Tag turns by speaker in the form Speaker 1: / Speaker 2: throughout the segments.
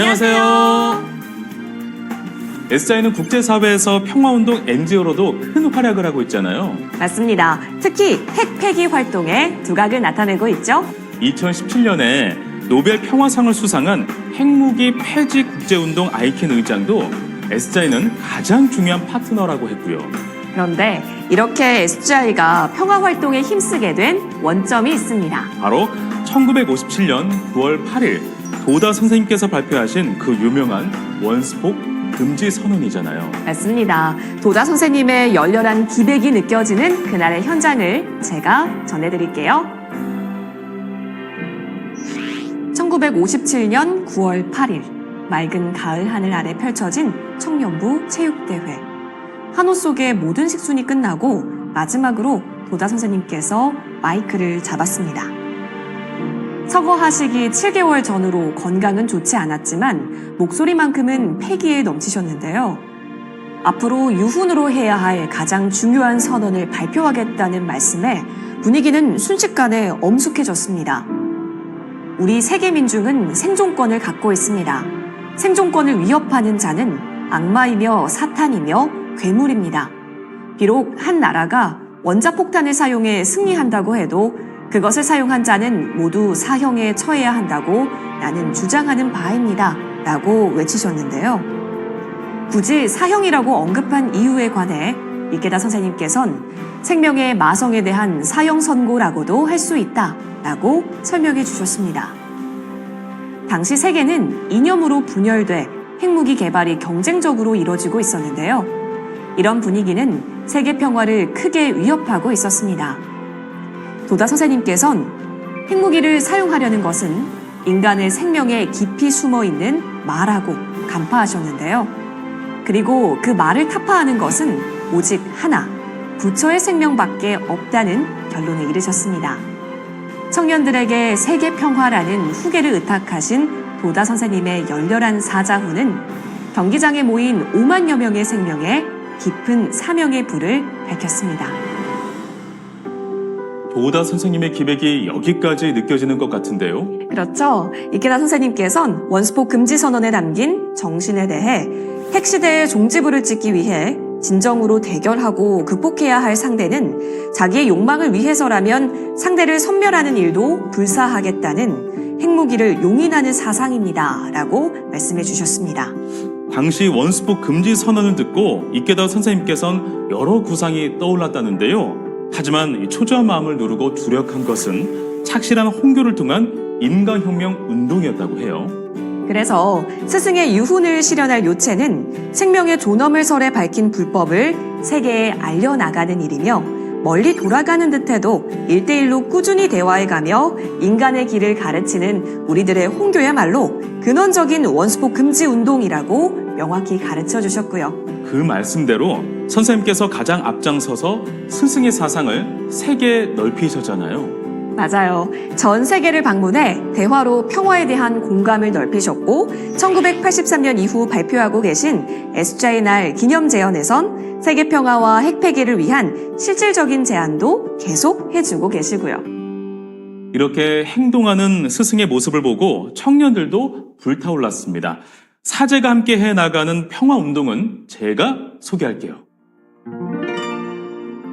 Speaker 1: 안녕하세요. S자인은 국제사회에서 평화운동 NGO로도 큰 활약을 하고 있잖아요.
Speaker 2: 맞습니다. 특히 핵 폐기 활동에 두각을 나타내고 있죠.
Speaker 1: 2017년에 노벨 평화상을 수상한 핵무기 폐지 국제운동 아이킨 의장도 S자인은 가장 중요한 파트너라고 했고요.
Speaker 2: 그런데 이렇게 SGI가 평화 활동에 힘쓰게 된 원점이 있습니다.
Speaker 1: 바로 1957년 9월 8일 도다 선생님께서 발표하신 그 유명한 원스폭 금지 선언이잖아요.
Speaker 2: 맞습니다. 도다 선생님의 열렬한 기백이 느껴지는 그날의 현장을 제가 전해드릴게요. 1957년 9월 8일 맑은 가을 하늘 아래 펼쳐진 청년부 체육대회. 한호 속의 모든 식순이 끝나고 마지막으로 도다 선생님께서 마이크를 잡았습니다. 서거하시기 7개월 전으로 건강은 좋지 않았지만 목소리만큼은 패기에 넘치셨는데요. 앞으로 유훈으로 해야 할 가장 중요한 선언을 발표하겠다는 말씀에 분위기는 순식간에 엄숙해졌습니다. 우리 세계 민중은 생존권을 갖고 있습니다. 생존권을 위협하는 자는 악마이며 사탄이며 괴물입니다. 비록 한 나라가 원자폭탄을 사용해 승리한다고 해도 그것을 사용한 자는 모두 사형에 처해야 한다고 나는 주장하는 바입니다. 라고 외치셨는데요. 굳이 사형이라고 언급한 이유에 관해 이케다 선생님께선 생명의 마성에 대한 사형 선고라고도 할 수 있다. 라고 설명해 주셨습니다. 당시 세계는 이념으로 분열돼 핵무기 개발이 경쟁적으로 이뤄지고 있었는데요. 이런 분위기는 세계 평화를 크게 위협하고 있었습니다. 도다 선생님께선 핵무기를 사용하려는 것은 인간의 생명에 깊이 숨어 있는 말하고 간파하셨는데요. 그리고 그 말을 타파하는 것은 오직 하나, 부처의 생명밖에 없다는 결론에 이르셨습니다. 청년들에게 세계 평화라는 후계를 의탁하신 도다 선생님의 열렬한 사자후는 경기장에 모인 5만여 명의 생명에 깊은 사명의 불을 밝혔습니다.
Speaker 1: 도다 선생님의 기백이 여기까지 느껴지는 것 같은데요.
Speaker 2: 그렇죠. 이케다 선생님께선 원스폭 금지 선언에 담긴 정신에 대해 핵시대의 종지부를 찍기 위해 진정으로 대결하고 극복해야 할 상대는 자기의 욕망을 위해서라면 상대를 섬멸하는 일도 불사하겠다는 핵무기를 용인하는 사상입니다. 라고 말씀해 주셨습니다.
Speaker 1: 당시 원스폭 금지 선언을 듣고 이케다 선생님께서는 여러 구상이 떠올랐다는데요. 하지만 이 초조한 마음을 누르고 주력한 것은 착실한 홍교를 통한 인간혁명 운동이었다고 해요.
Speaker 2: 그래서 스승의 유훈을 실현할 요체는 생명의 존엄을 설에 밝힌 불법을 세계에 알려나가는 일이며 멀리 돌아가는 듯해도 1대1로 꾸준히 대화해가며 인간의 길을 가르치는 우리들의 홍교야말로 근원적인 원스폭 금지 운동이라고 명확히 가르쳐 주셨고요.
Speaker 1: 그 말씀대로 선생님께서 가장 앞장서서 스승의 사상을 세계에 넓히셨잖아요.
Speaker 2: 맞아요. 전 세계를 방문해 대화로 평화에 대한 공감을 넓히셨고 1983년 이후 발표하고 계신 SGI 날 기념 제언에선 세계 평화와 핵 폐기를 위한 실질적인 제안도 계속 해주고 계시고요.
Speaker 1: 이렇게 행동하는 스승의 모습을 보고 청년들도 불타올랐습니다. 사제가 함께 해나가는 평화운동은 제가 소개할게요.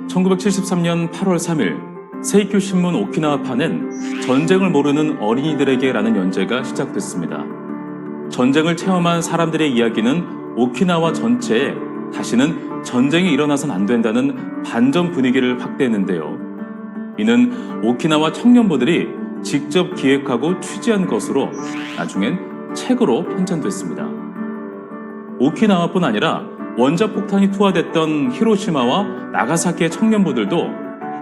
Speaker 1: 1973년 8월 3일 세이큐 신문 오키나와판엔 전쟁을 모르는 어린이들에게라는 연재가 시작됐습니다. 전쟁을 체험한 사람들의 이야기는 오키나와 전체에 다시는 전쟁이 일어나선 안 된다는 반전 분위기를 확대했는데요. 이는 오키나와 청년부들이 직접 기획하고 취재한 것으로 나중엔 책으로 편찬됐습니다. 오키나와뿐 아니라 원자폭탄이 투하됐던 히로시마와 나가사키의 청년부들도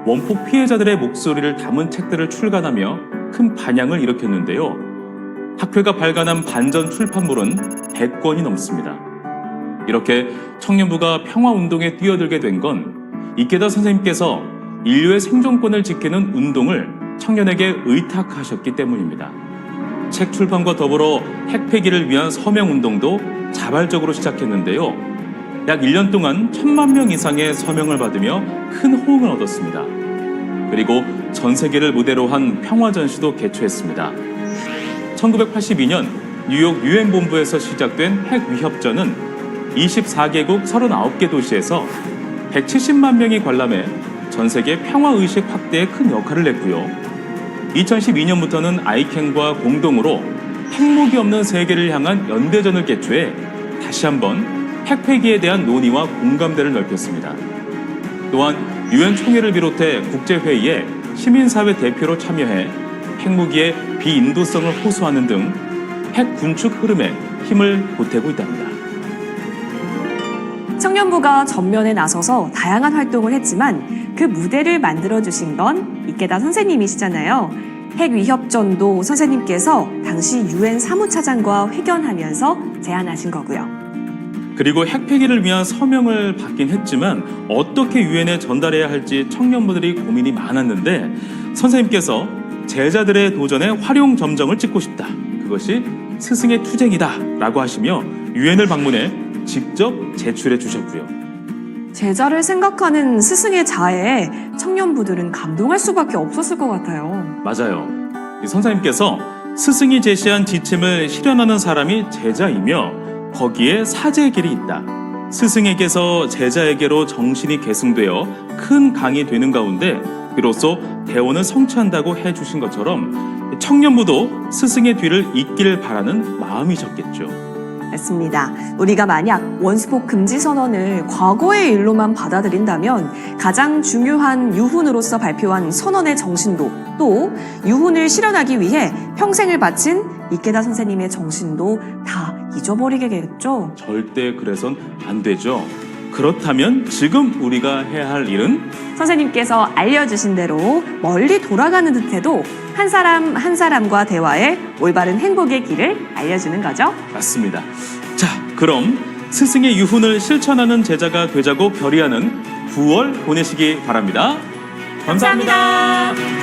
Speaker 1: 원폭 피해자들의 목소리를 담은 책들을 출간하며 큰 반향을 일으켰는데요. 학회가 발간한 반전 출판물은 100권이 넘습니다. 이렇게 청년부가 평화운동에 뛰어들게 된 건 이케다 선생님께서 인류의 생존권을 지키는 운동을 청년에게 의탁하셨기 때문입니다. 책 출판과 더불어 핵 폐기를 위한 서명운동도 자발적으로 시작했는데요. 약 1년 동안 1000만 명 이상의 서명을 받으며 큰 호응을 얻었습니다. 그리고 전 세계를 무대로 한 평화전시도 개최했습니다. 1982년 뉴욕 유엔 본부에서 시작된 핵 위협전은 24개국 39개 도시에서 170만 명이 관람해 전 세계 평화의식 확대에 큰 역할을 냈고요. 2012년부터는 아이캔과 공동으로 핵무기 없는 세계를 향한 연대전을 개최해 다시 한번 핵 폐기에 대한 논의와 공감대를 넓혔습니다. 또한 유엔 총회를 비롯해 국제회의에 시민사회 대표로 참여해 핵무기의 비인도성을 호소하는 등 핵 군축 흐름에 힘을 보태고 있답니다.
Speaker 2: 청년부가 전면에 나서서 다양한 활동을 했지만 그 무대를 만들어주신 건 이케다 선생님이시잖아요. 핵 위협전도 선생님께서 당시 유엔 사무차장과 회견하면서 제안하신 거고요.
Speaker 1: 그리고 핵 폐기를 위한 서명을 받긴 했지만 어떻게 유엔에 전달해야 할지 청년부들이 고민이 많았는데 선생님께서 제자들의 도전에 활용 점정을 찍고 싶다. 그것이 스승의 투쟁이다 라고 하시며 유엔을 방문해 직접 제출해 주셨고요.
Speaker 2: 제자를 생각하는 스승의 자애에 청년부들은 감동할 수밖에 없었을 것 같아요.
Speaker 1: 맞아요. 이 선생님께서 스승이 제시한 지침을 실현하는 사람이 제자이며 거기에 사제의 길이 있다. 스승에게서 제자에게로 정신이 계승되어 큰 강이 되는 가운데 비로소 대원을 성취한다고 해주신 것처럼 청년부도 스승의 뒤를 잇기를 바라는 마음이셨겠죠.
Speaker 2: 맞습니다. 우리가 만약 원스폭 금지 선언을 과거의 일로만 받아들인다면 가장 중요한 유훈으로서 발표한 선언의 정신도 또 유훈을 실현하기 위해 평생을 바친 이케다 선생님의 정신도 다 잊어버리겠죠.
Speaker 1: 절대 그래선 안 되죠. 그렇다면 지금 우리가 해야 할 일은
Speaker 2: 선생님께서 알려주신 대로 멀리 돌아가는 듯해도 한 사람 한 사람과 대화해 올바른 행복의 길을 알려주는 거죠.
Speaker 1: 맞습니다. 자, 그럼 스승의 유훈을 실천하는 제자가 되자고 결의하는 9월 보내시기 바랍니다. 감사합니다.